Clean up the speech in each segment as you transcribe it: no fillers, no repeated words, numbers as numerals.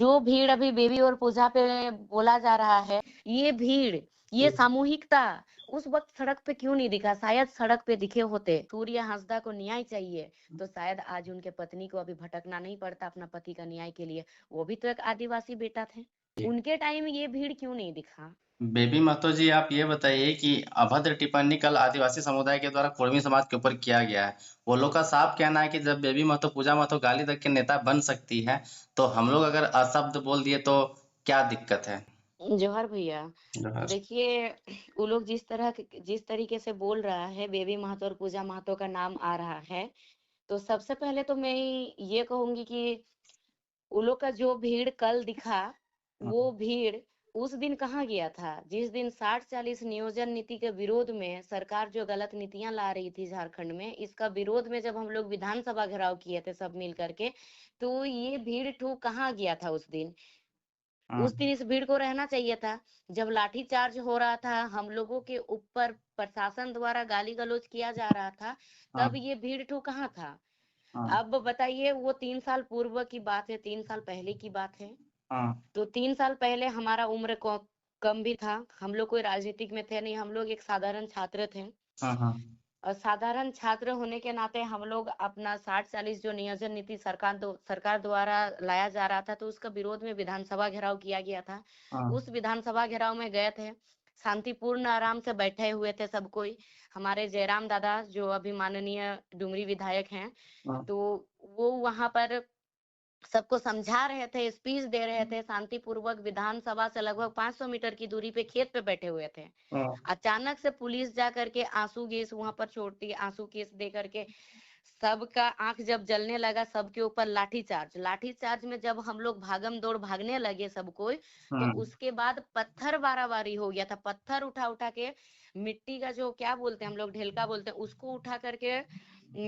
जो भीड़ अभी बेबी और पूजा पे बोला जा रहा है, ये भीड़, ये सामूहिकता उस वक्त सड़क पे क्यों नहीं दिखा? शायद सड़क पे दिखे होते। सूर्य हांसदा को न्याय चाहिए, तो शायद आज उनके पत्नी को अभी भटकना नहीं पड़ता अपना पति का न्याय के लिए। वो भी तो एक आदिवासी बेटा थे। उनके टाइम ये भीड़ क्यों नहीं दिखा? बेबी महतो जी, आप ये बताइए कि अभद्र टिप्पणी कल आदिवासी समुदाय के द्वारा कुर्मी समाज के ऊपर किया गया है। वो लोग का साफ कहना है कि जब बेबी महतो पूजा महतो गाली तक के नेता बन सकती है, तो हम लोग अगर अशब्द बोल दिए तो क्या दिक्कत है? जौहर भैया, जौहर। देखिए, वो लोग जिस तरीके से बोल रहा है, बेबी महतो और पूजा महतो का नाम आ रहा है, तो सबसे पहले तो मैं ये कहूंगी कि वो लोग का जो भीड़ कल दिखा, वो भीड़ उस दिन कहाँ गया था जिस दिन 60-40 नियोजन नीति के विरोध में सरकार जो गलत नीतियां ला रही थी झारखंड में, इसका विरोध में जब हम लोग विधानसभा घेराव किए थे सब मिल करके, तो ये भीड़ ठू कहाँ गया था उस दिन? उस दिन इस भीड़ को रहना चाहिए था। जब लाठी चार्ज हो रहा था, हम लोगों के ऊपर प्रशासन द्वारा गाली गलौज किया जा रहा था, तब ये भीड़ ठू कहाँ था? अब बताइए, वो 3 साल पूर्व की बात है, 3 साल पहले की बात है। तो 3 साल पहले हमारा उम्र कम भी था, हम लोग कोई राजनीतिक में थे नहीं, हम लोग एक साधारण छात्र थे। और साधारण छात्र होने के नाते हम लोग अपना 60-40 जो नियोजन नीति सरकार द्वारा लाया जा रहा था, तो उसका विरोध में विधानसभा घेराव किया गया था। उस विधानसभा घेराव में गए थे, शांतिपूर्ण आराम से बैठे हुए थे सब कोई। हमारे जयराम दादा जो अभी माननीय डुमरी विधायक हैं, तो वो वहां पर सबको समझा रहे थे, स्पीच दे रहे थे शांतिपूर्वक। विधानसभा से लगभग 500 मीटर की दूरी पे खेत पे बैठे हुए थे। अचानक से पुलिस जा करके आंसू गैस वहां पर छोड़ती, आंसू गैस दे करके सबका आंख जब जलने लगा, सबके ऊपर लाठी चार्ज में जब हम लोग भागम दौड़ भागने लगे सब कोई, तो उसके बाद पत्थर बाराबारी हो गया था। पत्थर उठा उठा के, मिट्टी का जो क्या बोलते हैं हम लोग, ढेलका बोलते हैं, उसको उठा करके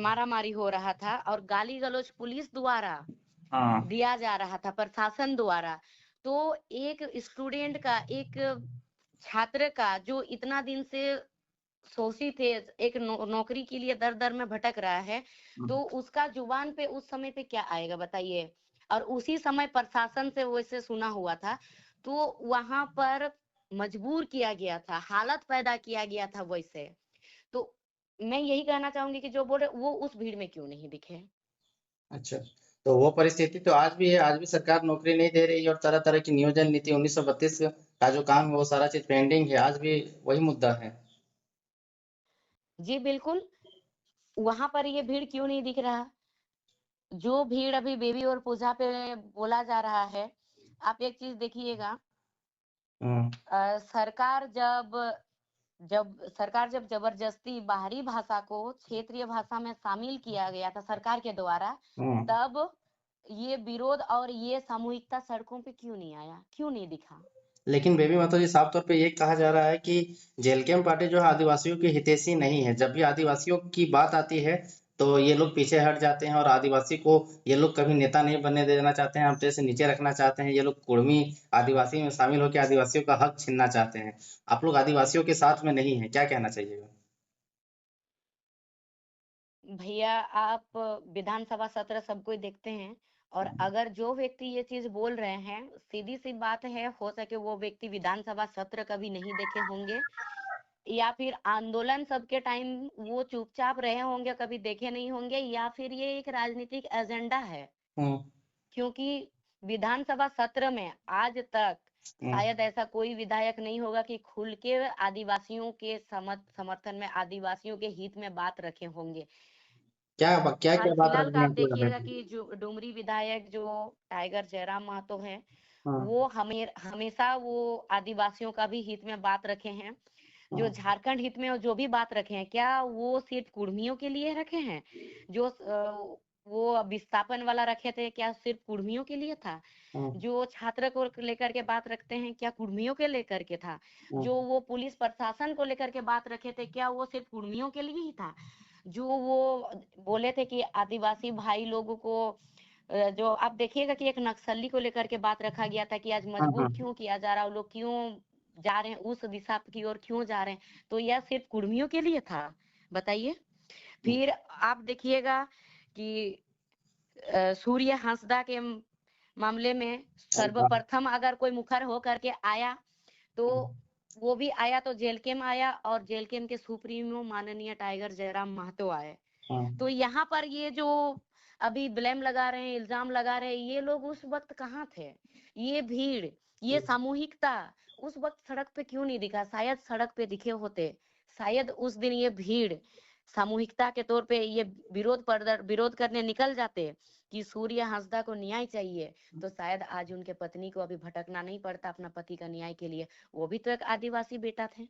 मारा मारी हो रहा था। और गाली गलौज पुलिस द्वारा दिया जा रहा था, प्रशासन द्वारा। तो एक स्टूडेंट का, एक छात्र का जो इतना दिन से शोषित है, एक नौकरी के लिए दर दर में भटक रहा है, तो उसका जुबान पे उस समय पे क्या आएगा बताइए? और उसी समय प्रशासन से वैसे सुना हुआ था, तो वहां पर मजबूर किया गया था, हालत पैदा किया गया था वैसे। तो मैं यही कहना चाहूंगी कि जो बोल रहे वो उस भीड़ में क्यों नहीं दिखे? अच्छा, तो वो परिस्थिति तो आज भी है। आज भी सरकार नौकरी नहीं दे रही और तरह तरह की नियोजन नीति 1932 का जो काम है वो सारा चीज पेंडिंग है। आज भी वही मुद्दा है। जी बिल्कुल। वहां पर ये भीड़ क्यों नहीं दिख रहा? जो भीड़ अभी बेबी और पूजा पे बोला जा रहा है, आप एक चीज देखिएगा। हम्म। सरकार जब जबरदस्ती बाहरी भाषा को क्षेत्रीय भाषा में शामिल किया गया था सरकार के द्वारा, हम्म। तब ये विरोध और ये सामूहिकता सड़कों पे क्यों नहीं आया, क्यों नहीं दिखा? लेकिन बेबी माता जी, साफ तौर पे ये कहा जा रहा है कि जेलकेम पार्टी जो है आदिवासियों की हितैषी नहीं है। जब भी आदिवासियों की बात आती है तो ये लोग पीछे हट जाते हैं और आदिवासी को ये लोग कभी नेता नहीं बनने देना चाहते हैं, अपने से नीचे रखना चाहते हैं। ये लोग कुर्मी आदिवासी में शामिल होकर आदिवासियों का हक छीनना चाहते हैं। आप लोग आदिवासियों के साथ में नहीं है, क्या कहना चाहिएगा? भैया, आप विधानसभा सत्र सब कोई देखते हैं, और अगर जो व्यक्ति ये चीज बोल रहे हैं, सीधी सी बात है, हो सके वो व्यक्ति विधानसभा सत्र कभी नहीं देखे होंगे, या फिर आंदोलन सबके टाइम वो चुपचाप रहे होंगे, कभी देखे नहीं होंगे, या फिर ये एक राजनीतिक एजेंडा है। हम्म। क्योंकि विधानसभा सत्र में आज तक हम्म। शायद ऐसा कोई विधायक नहीं होगा कि खुल के आदिवासियों के समर्थन में, आदिवासियों के हित में बात रखे होंगे। क्या क्या क्या हाल बात फिलहाल रख का दी आप आपको लग देखिएगा रहा कि जो डुमरी विधायक जो टाइगर जयराम महतो है, है? वो हमेशा वो आदिवासियों का भी हित में बात रखे हैं। जो हाँ। झारखंड हित में जो भी बात रखे हैं, क्या वो सिर्फ कुर्मियों के लिए रखे हैं? जो वो विस्थापन वाला रखे थे, क्या सिर्फ कुर्मियों के लिए था? हाँ। जो छात्र को लेकर के बात रखते हैं, क्या कुर्मियों के लेकर के था? हाँ। जो वो पुलिस प्रशासन को लेकर के बात रखे थे, क्या वो सिर्फ कुर्मियों के लिए ही था? जो वो बोले थे कि आदिवासी भाई लोगों को जो आप देखिएगा कि एक नक्सली को लेकर के बात रखा गया था कि आज हाँ। मजबूर हाँ। क्यों किया जा रहा है, वो लोग क्यों जा रहे हैं उस दिशा की ओर, क्यों जा रहे हैं? तो यह सिर्फ कुर्मियों के लिए था? बताइए। फिर आप देखिएगा कि सूर्य हांसदा के मामले में अरे वाह। सर्वप्रथम अगर कोई मुखर हो करके आया तो वो भी आया तो जेल कैम आया, और जेल कैम के सुप्रीमो माननीय टाइगर जयराम महतो आए। तो यहाँ पर ये जो अभी ब्लेम लगा रहे हैं, इल्जाम लगा रहे हैं, ये लोग उस वक्त कहाँ थे? ये भीड़, ये सामूहिकता उस वक्त सड़क पे क्यों नहीं दिखा? शायद सड़क पे दिखे होते, शायद उस दिन ये भीड़ सामूहिकता के तौर पे ये विरोध करने निकल जाते कि सूर्य हांसदा को न्याय चाहिए, तो शायद आज उनके पत्नी को अभी भटकना नहीं पड़ता अपना पति का न्याय के लिए। वो भी तो एक आदिवासी बेटा थे।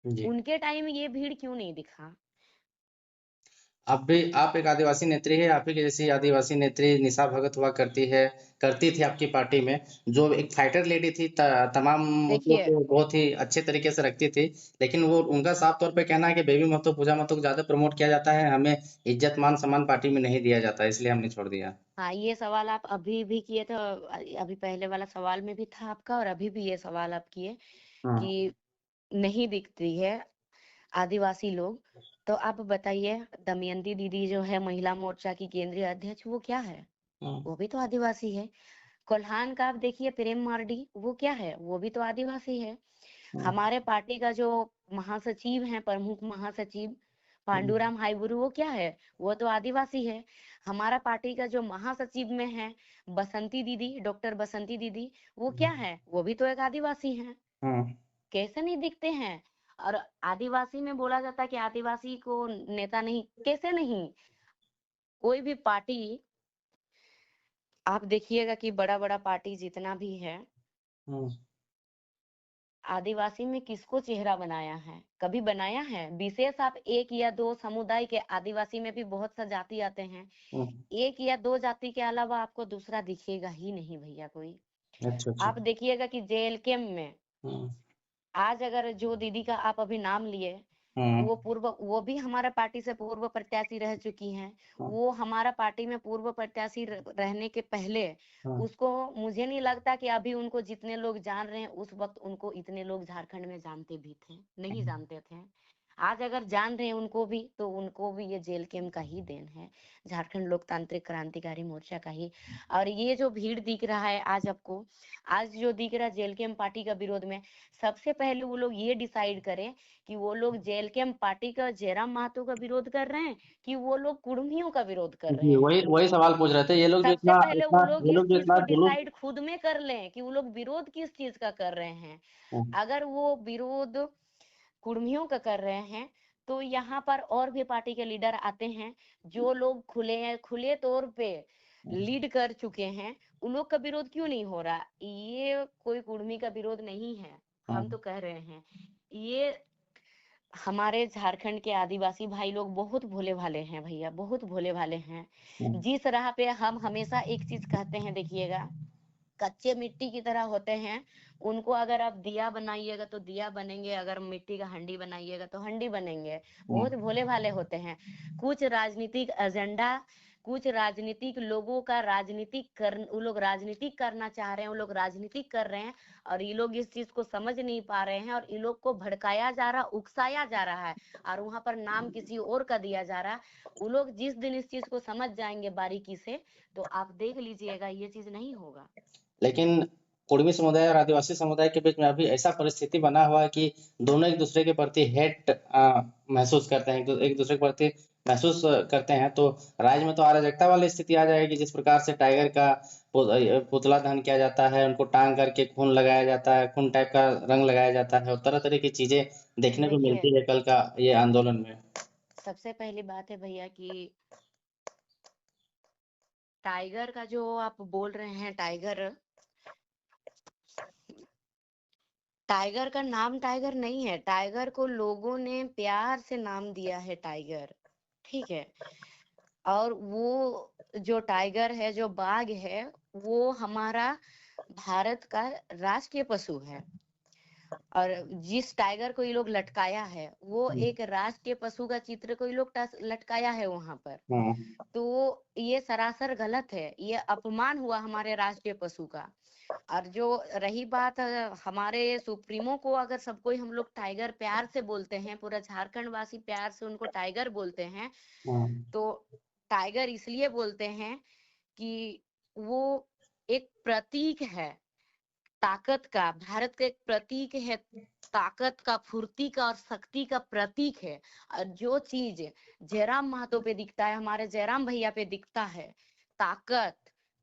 जी। उनके टाइम ये भीड़ क्यों नहीं दिखा? आप एक आदिवासी नेत्री है, आप ही की जैसी आदिवासी नेत्री निशा भगत हुआ करती थी आपकी पार्टी में, जो एक फाइटर लेडी थी, तमाम मुद्दों देखिए, को बहुत ही अच्छे तरीके से रखती थी। लेकिन वो उनका साफ तौर पे कहना है कि बेबी महतो पूजा महतो को ज्यादा प्रमोट किया जाता है, हमें इज्जत मान सम्मान पार्टी में नहीं दिया जाता, इसलिए हमने छोड़ दिया। हाँ, ये सवाल आप अभी भी किए थे, अभी पहले वाला सवाल में भी था आपका, और अभी भी ये सवाल आप किए हाँ। कि नहीं दिखती है आदिवासी लोग। तो आप बताइए, दमयंती दीदी जो है महिला मोर्चा की केंद्रीय अध्यक्ष, वो क्या है? हाँ। वो भी तो आदिवासी है। कोल्हान का आप देखिए, प्रेम मार्डी, वो क्या है? वो भी तो आदिवासी है। हाँ। हमारे पार्टी का जो महासचिव है, प्रमुख महासचिव पांडुराम हाईबुरु, वो क्या है? वो तो आदिवासी है। हमारा पार्टी का जो महासचिव में है बसंती दीदी, डॉक्टर बसंती दीदी, वो क्या है? वो भी तो एक आदिवासी है। हाँ। कैसे नहीं दिखते हैं? और आदिवासी में बोला जाता है कि आदिवासी को नेता नहीं, कैसे नहीं? कोई भी पार्टी आप देखिएगा कि बड़ा बड़ा पार्टी जितना भी है, हाँ। आदिवासी में किसको चेहरा बनाया है? कभी बनाया है? विशेष आप एक या दो समुदाय के, आदिवासी में भी बहुत सा जाति आते हैं, हाँ। एक या दो जाति के अलावा आपको दूसरा दिखेगा ही नहीं भैया कोई। अच्छा अच्छा। आप देखिएगा कि जेएलकेम में हाँ। आज अगर जो दीदी का आप अभी नाम लिए, हाँ। वो भी हमारा पार्टी से पूर्व प्रत्याशी रह चुकी हैं। हाँ। वो हमारा पार्टी में पूर्व प्रत्याशी रहने के पहले, हाँ। उसको मुझे नहीं लगता कि अभी उनको जितने लोग जान रहे हैं उस वक्त उनको इतने लोग झारखंड में जानते भी थे, नहीं जानते थे। आज अगर जान रहे हैं उनको भी, तो उनको भी ये जेल कैम का ही देन है, झारखंड लोकतांत्रिक क्रांतिकारी मोर्चा का ही। और ये जो भीड़ दिख रहा है आज आपको, आज जो दिख रहा है जेल कैम पार्टी का विरोध में, सबसे पहले वो लोग ये डिसाइड करें कि वो लोग जेल कैंप पार्टी का जयराम महतो का विरोध कर रहे हैं कि वो लोग कुर्मियों का विरोध कर जी, रहे वही हैं। वही सवाल पूछ रहे थे, ये लोग जो सबसे इतना पहले इतना वो लोग ये इस लोग जो चीज इतना को जुलूस। डिसाइड खुद में कर लें कि वो लोग विरोध किस चीज का कर रहे हैं। हाँ। अगर वो विरोध कुर्मियों का कर रहे हैं, तो यहाँ पर और भी पार्टी के लीडर आते हैं जो लोग खुले तौर पे लीड कर चुके हैं। उन लोग का विरोध क्यों नहीं हो रहा? ये कोई कुर्मी का विरोध नहीं है, हाँ। हम तो कह रहे हैं। ये हमारे झारखंड के आदिवासी भाई लोग बहुत भोले भाले हैं भैया, बहुत भोले भाले हैं। हाँ। जिस राह पे हम हमेशा एक चीज कहते हैं, देखिएगा, कच्चे मिट्टी की तरह होते हैं। उनको अगर आप दिया बनाइएगा तो दिया बनेंगे, अगर मिट्टी का हंडी बनाइएगा तो हंडी बनेंगे। बहुत भोले भाले होते हैं। कुछ राजनीतिक एजेंडा, कुछ राजनीतिक लोगों का वो लोग राजनीतिक करना चाह रहे हैं, वो लोग राजनीतिक कर रहे हैं, और ये लोग इस चीज को समझ नहीं पा रहे हैं, और ये लोग को भड़काया जा रहा, उकसाया जा रहा है, और वहां पर नाम किसी और का दिया जा रहा है। वो लोग जिस दिन इस चीज को समझ जाएंगे बारीकी से, तो आप देख लीजिएगा ये चीज नहीं होगा। लेकिन कुर्मी समुदाय और आदिवासी समुदाय के बीच में अभी ऐसा परिस्थिति बना हुआ है कि दोनों एक दूसरे के प्रति हेट महसूस करते हैं, एक दूसरे के प्रति महसूस करते हैं। तो राज्य में तो अराजकता वाली स्थिति आ जाएगी, जिस प्रकार से टाइगर का पुतला दहन किया जाता है, उनको टांग करके खून लगाया जाता है, खून टाइप का रंग लगाया जाता है, और तरह तरह की चीजें देखने को देखिए, मिलती है कल का ये आंदोलन में। सबसे पहली बात है भैया कि टाइगर का जो आप बोल रहे हैं, टाइगर, टाइगर का नाम टाइगर नहीं है। टाइगर को लोगों ने प्यार से नाम दिया है टाइगर, ठीक है। और वो जो टाइगर है, जो बाघ है, वो हमारा भारत का राष्ट्रीय पशु है। और जिस टाइगर को ये लोग लटकाया है, वो एक राष्ट्रीय पशु का चित्र को ये लोग लटकाया है वहां पर। हाँ। तो ये सरासर गलत है, ये अपमान हुआ हमारे राष्ट्रीय पशु का। और जो रही बात हमारे सुप्रीमो को, अगर सबको हम लोग टाइगर प्यार से बोलते हैं, पूरा झारखंड वासी प्यार से उनको टाइगर बोलते हैं, हाँ। तो टाइगर इसलिए बोलते हैं कि वो एक प्रतीक है ताकत का, भारत का एक प्रतीक है ताकत का, फुर्ती का और शक्ति का प्रतीक है। और जो चीज जयराम महतो पे दिखता है, हमारे जयराम भैया पे दिखता है, ताकत, हाँ,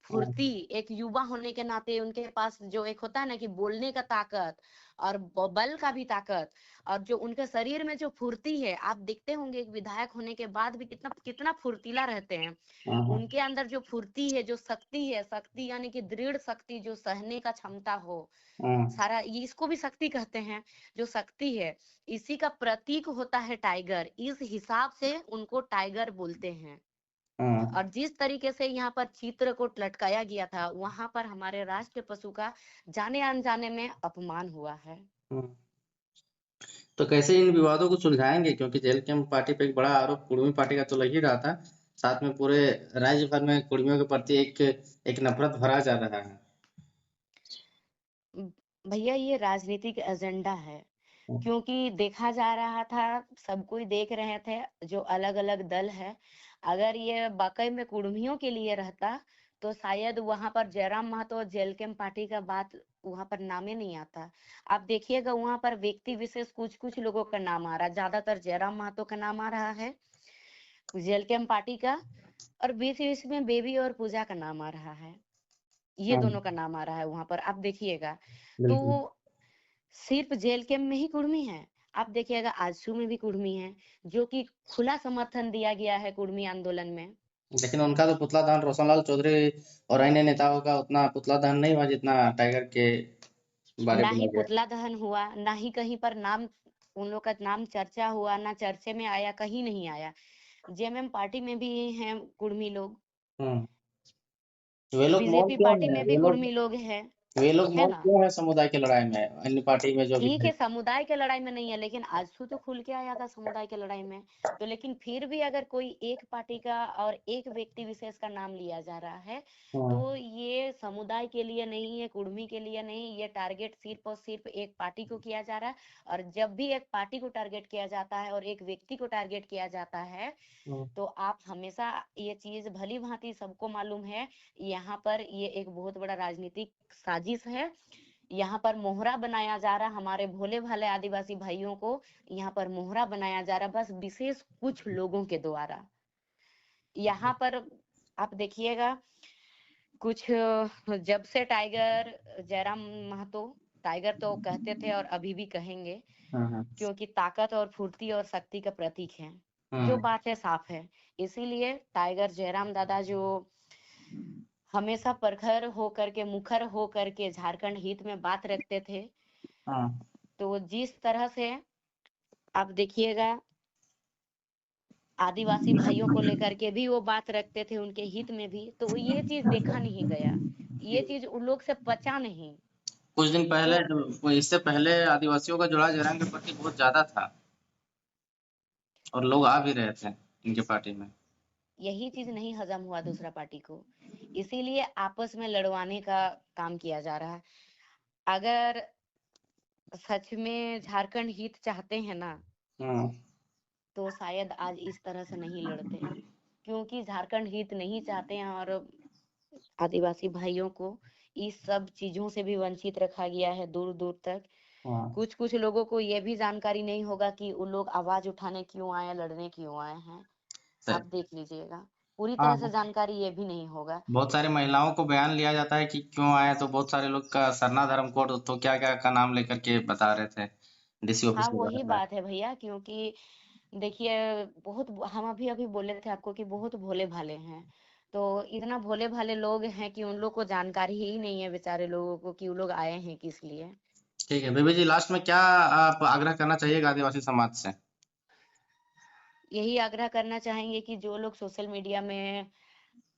फुर्ती, एक युवा होने के नाते उनके पास जो एक होता है ना कि बोलने का ताकत और बल का भी ताकत, और जो उनके शरीर में जो फुर्ती है, आप देखते होंगे एक विधायक होने के बाद भी कितना कितना फुर्तीला रहते हैं। हाँ, उनके अंदर जो फुर्ती है, जो शक्ति है, शक्ति यानी कि दृढ़ शक्ति, जो सहने का क्षमता हो, हाँ, सारा ये इसको भी शक्ति कहते हैं, जो शक्ति है, इसी का प्रतीक होता है टाइगर। इस हिसाब से उनको टाइगर बोलते हैं। हाँ, और जिस तरीके से यहाँ पर चित्र को लटकाया गया था, वहां पर हमारे राष्ट्र पशु का जाने अनजाने में अपमान हुआ है। हाँ। तो कैसे इन विवादों को सुलझाएंगे, क्योंकि जेल कैंप पार्टी पे एक बड़ा आरोप कुर्मी पार्टी का तो लग ही रहा था, साथ में पूरे राज्य भर में कुर्मियों के प्रति एक एक नफरत भरा जा रहा है। भैया ये राजनीतिक एजेंडा है, क्योंकि देखा जा रहा था, सब कोई देख रहे थे, जो अलग अलग दल है, अगर ये वाकई में कुर्मियों के लिए रहता तो शायद वहां पर जयराम महतो और जेल कैंप पार्टी का बात वहां पर नामे नहीं आता। आप देखिएगा वहां पर व्यक्ति विशेष कुछ कुछ लोगों का नाम आ रहा है, ज्यादातर जयराम महतो का नाम आ रहा है, जेल कैंप पार्टी का, और बीच बीच में बेबी और पूजा का नाम आ रहा है। ये हाँ, दोनों का नाम आ रहा है वहां पर, आप देखिएगा। तो बिल्कुल। सिर्फ जेल कैंप में ही कुर्मी है, आप देखिएगा आजसू में भी कुर्मी है, जो कि खुला समर्थन दिया गया है कुर्मी आंदोलन में। लेकिन उनका तो पुतला दहन रोशनलाल चौधरी और अन्य नेताओं का उतना पुतला दहन नहीं हुआ जितना टाइगर के बारे ना में ही बोला गया। पुतला दहन हुआ, ना ही कहीं पर नाम, उन लोग का नाम चर्चा हुआ, ना चर्चे में आया, कहीं नहीं आया। जेएमएम पार्टी में भी हैं कुर्मी लोग, हम्म। वे लोग मौन बीजेपी क्यों पार्टी है? में भी कुर्मी लोग हैं, वे लोग है मौन ना। क्यों है समुदाय की लड़ाई में, अन्य पार्टी में जो भी ठीक है? है, समुदाय के लड़ाई में नहीं है, लेकिन आजसू तो खुल के आया था समुदाय के लड़ाई में। तो लेकिन फिर भी अगर कोई एक पार्टी का और एक व्यक्ति विशेष का नाम लिया जा रहा है, हाँ, तो ये समुदाय के लिए नहीं है, कुर्मी के लिए नहीं, ये टारगेट सिर्फ और सिर्फ एक पार्टी को किया जा रहा है। और जब भी एक पार्टी को टारगेट किया जाता है और एक व्यक्ति को टारगेट किया जाता है, हाँ, तो आप हमेशा, ये चीज भली भांति सबको मालूम है, यहाँ पर ये एक बहुत बड़ा राजनीतिक साजिश है। यहाँ पर मोहरा बनाया जा रहा, हमारे भोले भाले आदिवासी भाइयों को यहाँ पर मोहरा बनाया जा रहा, बस विशेष कुछ लोगों के द्वारा। यहाँ पर आप देखिएगा, कुछ जब से टाइगर, जयराम महतो टाइगर तो कहते थे और अभी भी कहेंगे, हाँ, हाँ, क्योंकि ताकत और फुर्ती और शक्ति का प्रतीक है, जो हाँ, बात है साफ है। इसीलिए टाइगर जयराम दादा जो हमेशा प्रखर होकर के, मुखर होकर के झारखंड हित में बात रखते थे, हाँ, तो जिस तरह से आप देखिएगा, आदिवासी भाइयों को लेकर के भी वो बात रखते थे, उनके हित में भी, तो ये चीज देखा नहीं गया, ये चीज उन लोग से पचा नहीं। कुछ दिन पहले तो इससे पहले आदिवासियों का जुड़ाव जयराम के प्रति बहुत ज्यादा था, और लोग आ भी रहे थे इनके पार्टी में। यही चीज नहीं हजम हुआ दूसरा पार्टी को, इसीलिए आपस में लड़वाने का काम किया जा रहा है। अगर सच में झारखंड हित चाहते हैं ना, हाँ, तो शायद आज इस तरह से नहीं लड़ते, क्योंकि झारखंड हित नहीं चाहते हैं, और आदिवासी भाइयों को इस सब चीजों से भी वंचित रखा गया है दूर दूर तक। हाँ, कुछ कुछ लोगों को ये भी जानकारी नहीं होगा कि उन लोग आवाज उठाने क्यों आए, लड़ने क्यों आए हैं। सही। आप देख लीजिएगा, पूरी तरह से हाँ, जानकारी ये भी नहीं होगा। बहुत सारी महिलाओं को बयान लिया जाता है कि क्यों आए, तो बहुत सारे लोग का सरना धर्म कोड तो क्या क्या का नाम लेकर के बता रहे थे डीसी हाँ ऑफिस के वही बारे में। बात है भैया, क्योंकि देखिए, बहुत, हम अभी अभी बोले थे आपको कि बहुत भोले भाले हैं, तो इतना भोले भाले लोग हैं कि उन लोग को जानकारी ही नहीं है बेचारे लोगों को कि वो लोग आए हैं किस लिए। ठीक है बेबी जी, लास्ट में क्या आप आग्रह करना चाहिएगा आदिवासी समाज से? यही आग्रह करना चाहेंगे कि जो लोग सोशल मीडिया में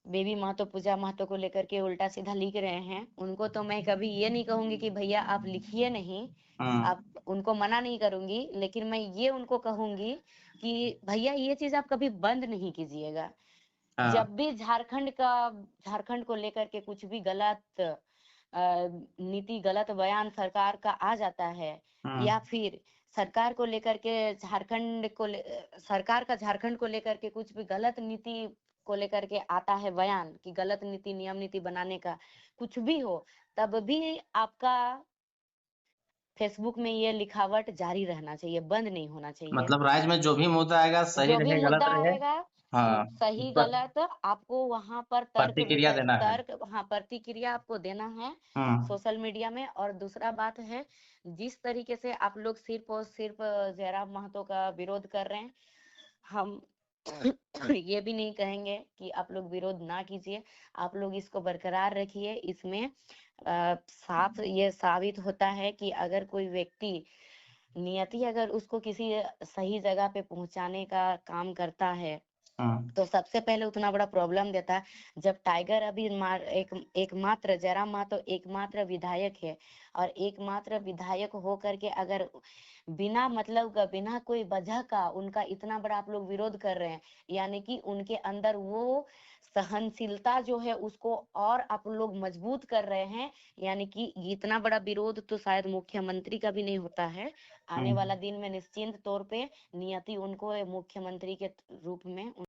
बेबी महतो, पूजा महतो को लेकर के उल्टा सीधा लिख रहे हैं, उनको तो मैं कभी ये नहीं कहूंगी कि भैया आप लिखिए नहीं, हम्म। आप उनको मना नहीं करूंगी, लेकिन मैं ये उनको कहूंगी कि भैया ये चीज आप कभी बंद नहीं कीजिएगा। हाँ। जब भी झारखंड को लेकर के कुछ भी गलत नीति, गलत बयान सरकार का आ जाता है, हम्म। या फिर सरकार को लेकर के सरकार का झारखंड को लेकर के कुछ भी गलत नीति को लेकर के आता है बयान, कि गलत नीति, नियम नीति बनाने का, कुछ भी हो, तब भी आपका फेसबुक में ये लिखावट जारी रहना चाहिए, बंद नहीं होना चाहिए। मतलब राज्य में जो भी मुद्दा आएगा, सही जो भी रहे मुद्दा गलत रहे, आएगा, हाँ, सही उस पर गलत आपको वहां पर प्रतिक्रिया देना है। हाँ, प्रतिक्रिया आपको देना है हम्म। सोशल मीडिया में। और दूसरा बात है, जिस तरीके से आप लोग सिर्फ और सिर्फ जयराम महतो का विरोध कर रहे हैं, हम ये भी नहीं कहेंगे कि आप लोग विरोध ना कीजिए, आप लोग इसको बरकरार रखिए। इसमें साफ ये साबित होता है कि अगर कोई व्यक्ति नियति अगर उसको किसी सही जगह पे पहुंचाने का काम करता है, हम्म। तो सबसे पहले उतना बड़ा प्रॉब्लम देता है। जब टाइगर अभी एकमात्र जयराम महतो एकमात्र विधायक है, और एकमात्र विधायक हो करके अगर बिना मतलब का, बिना कोई वजह का उनका इतना बड़ा आप लोग विरोध कर रहे हैं, यानी कि उनके अंदर वो सहनशीलता जो है उसको और आप लोग मजबूत कर रहे हैं। यानी कि इतना बड़ा विरोध तो शायद मुख्यमंत्री का भी नहीं होता है। आने हम्म। वाला दिन में निश्चिंत तौर पे नियति उनको मुख्यमंत्री के रूप में